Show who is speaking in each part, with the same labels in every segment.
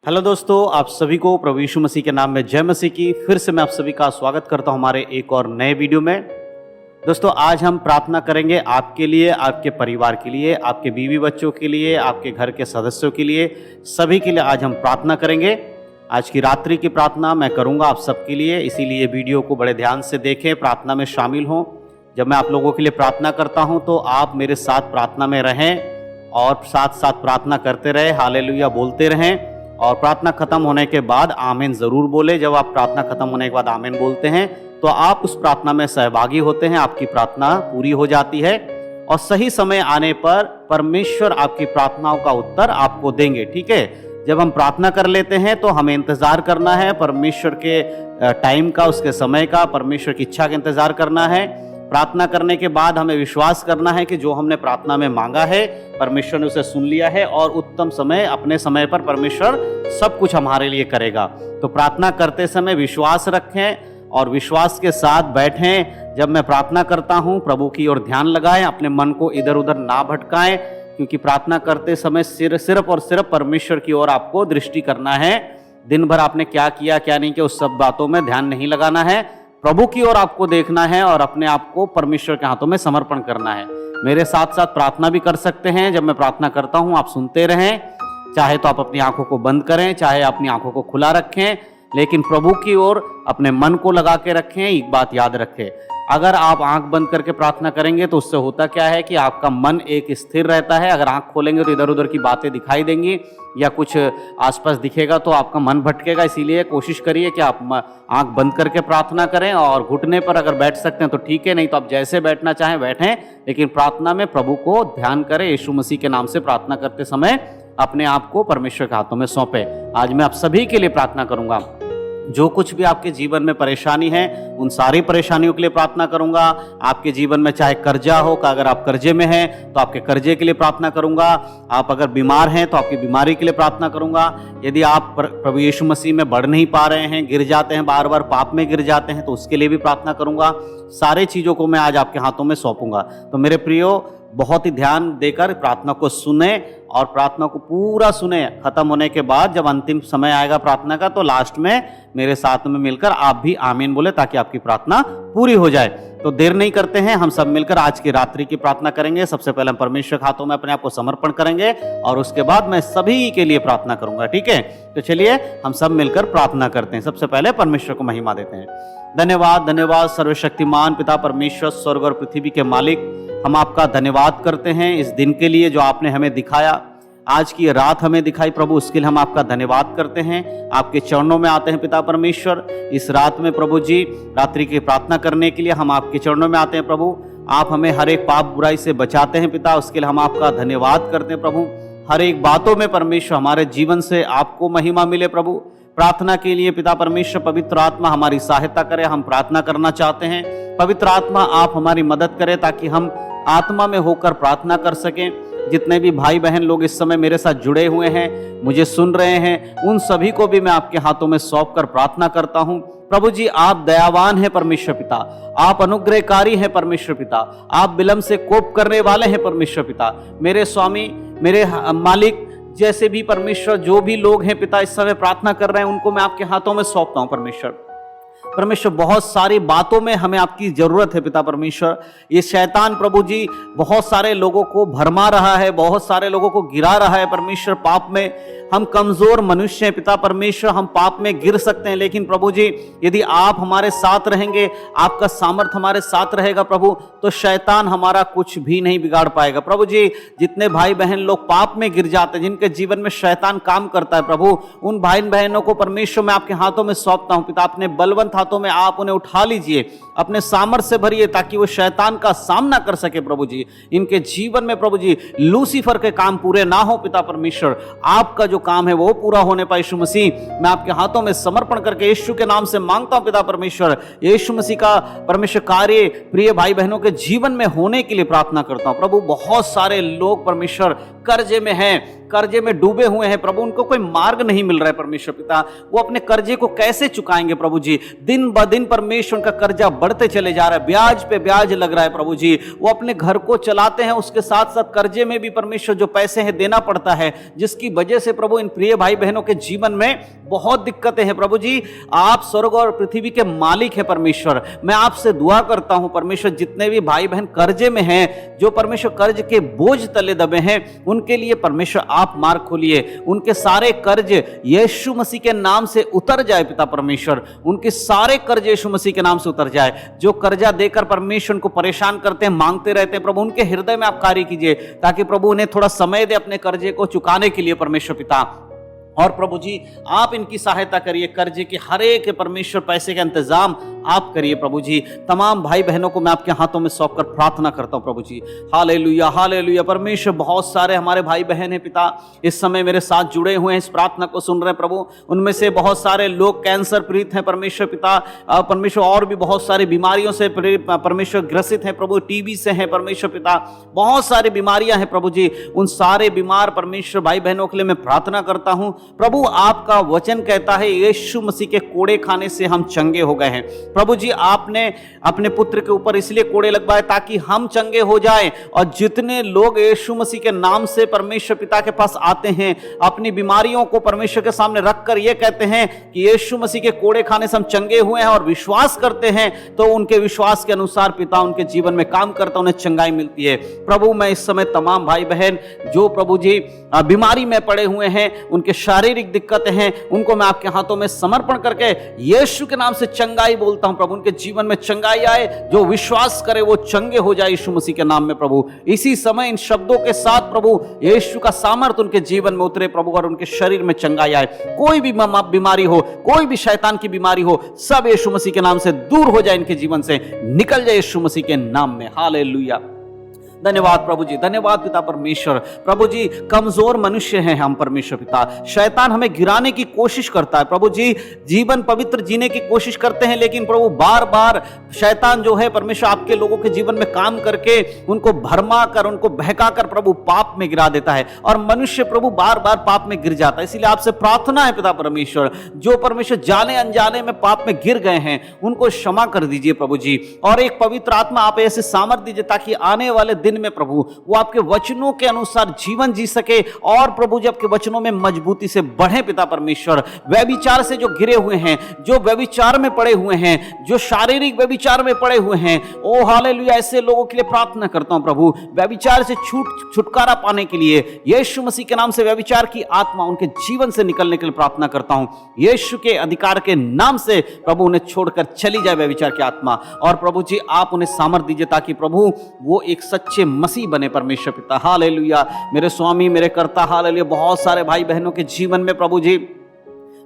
Speaker 1: Hello दोस्तों, आप सभी को प्रभु यीशु मसीह के नाम में जय मसीह की। फिर से मैं आप सभी का स्वागत करता हूं हमारे एक और नए वीडियो में। दोस्तों, आज हम प्रार्थना करेंगे आपके लिए, आपके परिवार के लिए, आपके बीवी बच्चों के लिए, आपके घर के सदस्यों के लिए, सभी के लिए आज हम प्रार्थना करेंगे। आज की रात्रि की प्रार्थना मैं करूंगा आप सबके लिए, इसीलिए वीडियो को बड़े ध्यान से देखें, प्रार्थना में शामिल हों। जब मैं आप लोगों के लिए प्रार्थना करता हूं तो आप मेरे साथ प्रार्थना में रहें और साथ साथ प्रार्थना करते रहें, हालेलुया बोलते रहें। और प्रार्थना खत्म होने के बाद आमीन जरूर बोले। जब आप प्रार्थना खत्म होने के बाद आमीन बोलते हैं तो आप उस प्रार्थना में सहभागी होते हैं, आपकी प्रार्थना पूरी हो जाती है और सही समय आने पर परमेश्वर आपकी प्रार्थनाओं का उत्तर आपको देंगे। ठीक है, जब हम प्रार्थना कर लेते हैं तो हमें इंतजार करना है परमेश्वर के टाइम का, उसके समय का, परमेश्वर की इच्छा का इंतजार करना है। प्रार्थना करने के बाद हमें विश्वास करना है कि जो हमने प्रार्थना में मांगा है परमेश्वर ने उसे सुन लिया है और उत्तम समय, अपने समय पर परमेश्वर सब कुछ हमारे लिए करेगा। तो प्रार्थना करते समय विश्वास रखें और विश्वास के साथ बैठें। जब मैं प्रार्थना करता हूं प्रभु की ओर ध्यान लगाएं, अपने मन को इधर उधर ना भटकाएं, क्योंकि प्रार्थना करते समय सिर्फ और सिर्फ परमेश्वर की ओर आपको दृष्टि करना है। दिन भर आपने क्या किया क्या नहीं किया उस सब बातों में ध्यान नहीं लगाना है, प्रभु की ओर आपको देखना है और अपने आप को परमेश्वर के हाथों में समर्पण करना है। मेरे साथ साथ प्रार्थना भी कर सकते हैं। जब मैं प्रार्थना करता हूं आप सुनते रहें, चाहे तो आप अपनी आंखों को बंद करें, चाहे अपनी आंखों को खुला रखें, लेकिन प्रभु की ओर अपने मन को लगा के रखें। एक बात याद रखें, अगर आप आंख बंद करके प्रार्थना करेंगे तो उससे होता क्या है कि आपका मन एक स्थिर रहता है। अगर आंख खोलेंगे तो इधर उधर की बातें दिखाई देंगी या कुछ आसपास दिखेगा तो आपका मन भटकेगा। इसीलिए कोशिश करिए कि आप आंख बंद करके प्रार्थना करें और घुटने पर अगर बैठ सकते हैं तो ठीक है, नहीं तो आप जैसे बैठना चाहें बैठें, लेकिन प्रार्थना में प्रभु को ध्यान करें। यीशु मसीह के नाम से प्रार्थना करते समय अपने आप को परमेश्वर के हाथों में सौंपे। आज मैं आप सभी के लिए प्रार्थना करूंगा। जो कुछ भी आपके जीवन में परेशानी है उन सारी परेशानियों के लिए प्रार्थना करूंगा। आपके जीवन में चाहे कर्जा हो, अगर आप कर्जे में हैं तो आपके कर्जे के लिए प्रार्थना करूंगा। आप अगर बीमार हैं तो आपकी बीमारी के लिए प्रार्थना करूंगा। यदि आप प्रभु यीशु मसीह में बढ़ नहीं पा रहे हैं, गिर जाते हैं, बार बार पाप में गिर जाते हैं, तो उसके लिए भी प्रार्थना करूंगा। सारी चीजों को मैं आज आपके हाथों में सौंपूंगा। तो मेरे प्रियो, बहुत ही ध्यान देकर प्रार्थना को सुने और प्रार्थना को पूरा सुने। खत्म होने के बाद जब अंतिम समय आएगा प्रार्थना का तो लास्ट में मेरे साथ में मिलकर आप भी आमीन बोले, ताकि आपकी प्रार्थना पूरी हो जाए। तो देर नहीं करते हैं, हम सब मिलकर आज की रात्रि की प्रार्थना करेंगे। सबसे पहले हम परमेश्वर के हाथों में अपने आप को समर्पण करेंगे और उसके बाद मैं सभी के लिए प्रार्थना करूंगा। ठीक है, तो चलिए हम सब मिलकर प्रार्थना करते हैं। सबसे पहले परमेश्वर को महिमा देते हैं। धन्यवाद, धन्यवाद सर्वशक्तिमान पिता परमेश्वर, स्वर्ग और पृथ्वी के मालिक, हम आपका धन्यवाद करते हैं इस दिन के लिए जो आपने हमें दिखाया, आज की रात हमें दिखाई प्रभु, उसके लिए हम आपका धन्यवाद करते हैं। आपके चरणों में आते हैं पिता परमेश्वर। इस रात में प्रभु जी रात्रि की प्रार्थना करने के लिए हम आपके चरणों में आते हैं प्रभु। आप हमें हर एक पाप बुराई से बचाते हैं पिता, उसके लिए हम आपका धन्यवाद करते हैं प्रभु। हर एक बातों में परमेश्वर हमारे जीवन से आपको महिमा मिले प्रभु। प्रार्थना के लिए पिता परमेश्वर पवित्र आत्मा हमारी सहायता करे। हम प्रार्थना करना चाहते हैं, पवित्र आत्मा आप हमारी मदद करें ताकि हम आत्मा में होकर प्रार्थना कर सकें। जितने भी भाई बहन लोग इस समय मेरे साथ जुड़े हुए हैं, मुझे सुन रहे हैं, उन सभी को भी मैं आपके हाथों में सौंप कर प्रार्थना करता हूं। प्रभु जी आप दयावान हैं परमेश्वर पिता, आप अनुग्रहकारी हैं परमेश्वर पिता, आप विलंब से कोप करने वाले हैं परमेश्वर पिता। मेरे स्वामी, मेरे मालिक, जैसे भी परमेश्वर जो भी लोग हैं पिता इस समय प्रार्थना कर रहे हैं उनको मैं आपके हाथों में सौंपता हूं परमेश्वर। परमेश्वर बहुत सारी बातों में हमें आपकी जरूरत है पिता परमेश्वर। ये शैतान प्रभु जी बहुत सारे लोगों को भरमा रहा है, बहुत सारे लोगों को गिरा रहा है परमेश्वर पाप में। हम कमजोर मनुष्य हैं पिता परमेश्वर, हम पाप में गिर सकते हैं, लेकिन प्रभु जी यदि आप हमारे साथ रहेंगे, आपका सामर्थ हमारे साथ रहेगा प्रभु, तो शैतान हमारा कुछ भी नहीं बिगाड़ पाएगा। प्रभु जी जितने भाई बहन लोग पाप में गिर जाते हैं, जिनके जीवन में शैतान काम करता है प्रभु, उन भाई बहनों को परमेश्वर मैं आपके हाथों में सौंपता हूं पिता। अपने बलवंत हाथों में आप उन्हें उठा लीजिए, अपने सामर्थ्य से भरिए ताकि वो शैतान का सामना कर सके प्रभु जी। इनके जीवन में प्रभु जी लूसीफर के काम पूरे ना हो पिता परमेश्वर, आपका जो काम है वो पूरा होने पाए। यीशु मसीह मैं आपके हाथों में समर्पण करके यीशु के नाम से मांगता हूं पिता परमेश्वर, यीशु मसीह का परमेश्वर कार्य प्रिय भाई बहनों के जीवन में होने के लिए प्रार्थना करता हूं प्रभु। बहुत सारे लोग परमेश्वर कर्जे में हैं, कर्जे में डूबे हुए हैं प्रभु, उनको कोई मार्ग नहीं मिल रहा है परमेश्वर पिता, वो अपने कर्जे को कैसे चुकाएंगे प्रभु जी। दिन ब दिन परमेश्वर उनका कर्जा बढ़ते चले जा रहा है, ब्याज पे ब्याज लग रहा है प्रभु जी। वो अपने घर को चलाते हैं, उसके साथ साथ कर्जे में भी परमेश्वर जो पैसे हैं देना पड़ता है, जिसकी वजह से प्रभु इन प्रिय भाई बहनों के जीवन में बहुत दिक्कतें हैं प्रभु जी। आप स्वर्ग और पृथ्वी के मालिक हैं परमेश्वर। मैं आपसे दुआ करता हूं परमेश्वर, जितने भी भाई बहन कर्जे में हैं, जो परमेश्वर कर्ज के बोझ तले दबे हैं, उनके लिए परमेश्वर आप मार्ग खोलिए। उनके सारे कर्ज यीशु मसीह के नाम से उतर जाए पिता परमेश्वर, उनके सारे कर्ज यीशु मसीह के नाम से उतर जाए। जो कर्जा देकर परमेश्वर को परेशान करते हैं, मांगते रहते हैं प्रभु, उनके हृदय में आप कार्य कीजिए, ताकि प्रभु उन्हें थोड़ा समय दे अपने कर्जे को चुकाने के लिए परमेश्वर पिता। और प्रभु जी आप इनकी सहायता करिए, कर्जे के हर एक परमेश्वर पैसे का इंतजाम आप करिए प्रभु जी। तमाम भाई बहनों को मैं आपके हाथों में सौंपकर प्रार्थना करता हूं प्रभु जी। हालेलुया हालेलुया परमेश्वर। बहुत सारे हमारे भाई बहन हैं पिता, इस समय मेरे साथ जुड़े हुए हैं, इस प्रार्थना को सुन रहे हैं प्रभु। उनमें से बहुत सारे लोग कैंसर पीड़ित हैं परमेश्वर पिता, परमेश्वर, और भी बहुत सारी बीमारियों से परमेश्वर ग्रसित हैं प्रभु, टीबी से हैं परमेश्वर पिता, बहुत सारी बीमारियां हैं प्रभु जी। उन सारे बीमार परमेश्वर भाई बहनों के लिए मैं प्रार्थना करता हूं प्रभु। आपका वचन कहता है यीशु मसीह के कोड़े खाने से हम चंगे हो गए हैं प्रभु जी। आपने अपने पुत्र के ऊपर इसलिए कोड़े लगवाए ताकि हम चंगे हो जाएं। और जितने लोग यीशु मसीह के नाम से परमेश्वर पिता के पास आते हैं, अपनी बीमारियों को परमेश्वर के सामने रखकर ये कहते हैं कि यीशु मसीह के कोड़े खाने से हम चंगे हुए हैं, और विश्वास करते हैं, तो उनके विश्वास के अनुसार पिता उनके जीवन में काम करता, उन्हें चंगाई मिलती है प्रभु। मैं इस समय तमाम भाई बहन जो प्रभु जी बीमारी में पड़े हुए हैं, उनके शारीरिक दिक्कतें हैं, उनको मैं आपके हाथों में समर्पण करके यीशु के नाम से चंगाई बोलता हूं प्रभु। उनके जीवन में चंगाई आए, जो विश्वास करे वो चंगे हो जाए यीशु मसीह के नाम में प्रभु। इसी समय इन शब्दों के साथ प्रभु यीशु का सामर्थ उनके जीवन में उतरे प्रभु, और उनके शरीर में चंगाई आए। कोई भी बीमारी हो, कोई भी शैतान की बीमारी हो, सब यीशु मसीह के नाम से दूर हो जाए, इनके जीवन से निकल जाए यीशु मसीह के नाम में। हालेलुया धन्यवाद प्रभु जी, धन्यवाद पिता परमेश्वर। प्रभु जी कमजोर मनुष्य हैं हम परमेश्वर पिता, शैतान हमें गिराने की कोशिश करता है प्रभु जी। जीवन पवित्र जीने की कोशिश करते हैं, लेकिन प्रभु बार बार शैतान जो है परमेश्वर आपके लोगों के जीवन में काम करके उनको भरमा कर, उनको बहका कर प्रभु पाप में गिरा देता है, और मनुष्य प्रभु बार बार पाप में गिर जाता है। इसीलिए आपसे प्रार्थना है पिता परमेश्वर, जो परमेश्वर जाने अनजाने में पाप में गिर गए हैं, उनको क्षमा कर दीजिए प्रभु जी। और एक पवित्र आत्मा आप ऐसे सामर्थ दीजिए ताकि आने वाले दिन में प्रभु वो आपके वचनों के अनुसार जीवन जी सके, और प्रभु जी आपके वचनों में मजबूती से बढ़े पिता परमेश्वर। व्यभिचार से जो घिरे हुए हैं, जो व्यभिचार में पड़े हुए हैं, जो शारीरिक व्यभिचार में पड़े हुए हैं, ओ हालेलुया, ऐसे लोगों के लिए प्रार्थना करता हूं प्रभु। व्यभिचार से छुटकारा पाने के लिए यीशु मसीह के नाम से व्यभिचार की आत्मा उनके जीवन से निकलने के लिए प्रार्थना करता हूं। यीशु के अधिकार के नाम से प्रभु उन्हें छोड़कर चली जाए व्यभिचार की आत्मा, और प्रभु जी आप उन्हें सामर्थ दीजिए ताकि प्रभु वो एक सच्चे मसीह बने परमेश्वर पिता। हालेलुया मेरे स्वामी, मेरे कर्ता। हालेलुया बहुत सारे भाई बहनों के जीवन में प्रभु जी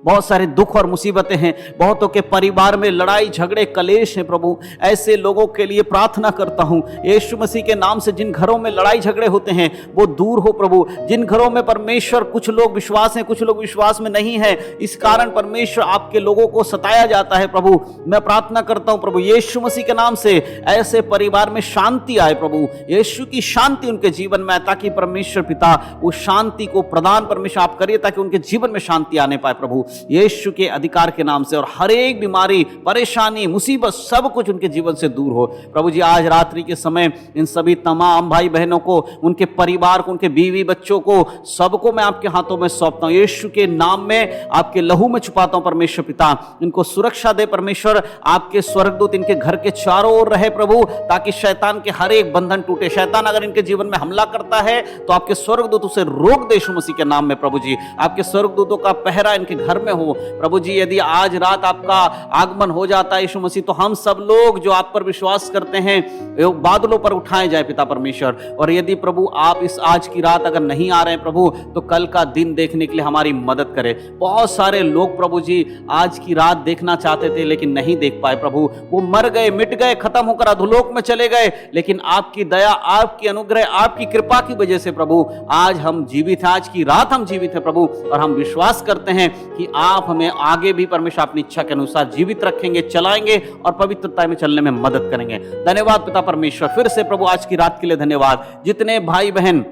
Speaker 1: बहुत सारे दुख और मुसीबतें हैं, बहुतों के परिवार में लड़ाई झगड़े कलेश हैं प्रभु। ऐसे लोगों के लिए प्रार्थना करता हूं यीशु मसीह के नाम से, जिन घरों में लड़ाई झगड़े होते हैं वो दूर हो प्रभु। जिन घरों में परमेश्वर कुछ लोग विश्वास हैं, कुछ लोग विश्वास में नहीं है, इस कारण परमेश्वर आपके लोगों को सताया जाता है प्रभु। मैं प्रार्थना करता हूं प्रभु यीशु मसीह के नाम से ऐसे परिवार में शांति आए प्रभु, यीशु की शांति उनके जीवन में आए, ताकि परमेश्वर पिता उस शांति को प्रदान परमेश्वर आप करिए, ताकि उनके जीवन में शांति आने पाए प्रभु यीशु के अधिकार के नाम से। और हर एक बीमारी, परेशानी, मुसीबत, सब कुछ उनके जीवन से दूर हो प्रभु जी। आज रात्रि के समय इन सभी तमाम भाई बहनों को, उनके परिवार को, उनके बीवी बच्चों को, सबको मैं आपके हाथों में सौंपता हूं। यीशु के नाम में आपके लहू में छुपाता हूं परमेश्वर पिता। इनको सुरक्षा दे परमेश्वर, आपके स्वर्गदूत इनके घर के चारों ओर रहे प्रभु, ताकि शैतान के हर एक बंधन टूटे। शैतान अगर इनके जीवन में हमला करता है तो आपके स्वर्गदूत उसे रोक दे यीशु मसीह के नाम में प्रभु जी। आपके स्वर्गदूतों का पहरा इनके घर में हो प्रभु जी। यदि आज रात आपका आगमन हो जाता है यीशु मसीह, तो हम सब लोग जो आप पर विश्वास करते हैं बादलों पर उठाए जाए पिता परमेश्वर। और यदि प्रभु आप इस आज की रात अगर नहीं आ रहे हैं प्रभु, तो कल का दिन देखने के लिए हमारी मदद करें। बहुत सारे लोग प्रभु जी आज की रात देखना चाहते थे लेकिन नहीं देख पाए प्रभु, वो मर गए, मिट गए, खत्म होकर अधोलोक में चले गए। लेकिन आपकी दया, आपकी अनुग्रह, आपकी कृपा की वजह से प्रभु आज हम जीवित हैं, आज की रात हम जीवित हैं प्रभु। और हम विश्वास करते हैं कि आप हमें आगे भी परमेश्वर अपनी इच्छा के अनुसार जीवित रखेंगे, चलाएंगे और पवित्रता में चलने में मदद करेंगे। धन्यवाद पिता परमेश्वर, फिर से प्रभु आज की रात के लिए धन्यवाद। जितने भाई बहन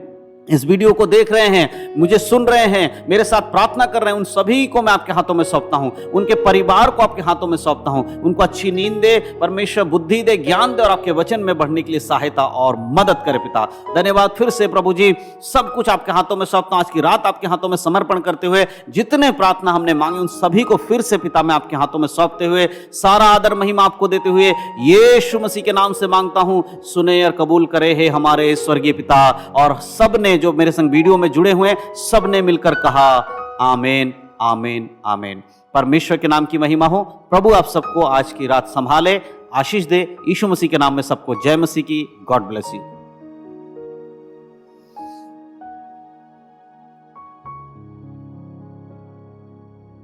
Speaker 1: इस वीडियो को देख रहे हैं, मुझे सुन रहे हैं, मेरे साथ प्रार्थना कर रहे हैं, उन सभी को मैं आपके हाथों में सौंपता हूं। उनके परिवार को आपके हाथों में सौंपता हूं। उनको अच्छी नींद दे, परमेश्वर बुद्धि दे, ज्ञान दे और आपके वचन में बढ़ने के लिए सहायता और मदद करे पिता। धन्यवाद फिर से प्रभु जी, सब कुछ आपके हाथों में सौंपता हूं। आज की रात आपके हाथों में समर्पण करते हुए जितने प्रार्थना हमने मांगी उन सभी को फिर से पिता मैं आपके हाथों में सौंपते हुए सारा आदर महिमा आपको देते हुए यीशु मसीह के नाम से मांगता हूं। सुने और कबूल करे हे हमारे स्वर्गीय पिता। और सब ने जो मेरे संग वीडियो में जुड़े हुए हैं, सब ने मिलकर कहा आमीन, आमीन, आमीन। परमेश्वर के नाम की महिमा हो। प्रभु आप सबको आज की रात संभाले, आशीष दे। यीशु मसीह के नाम में सबको जय मसीह की। God bless you.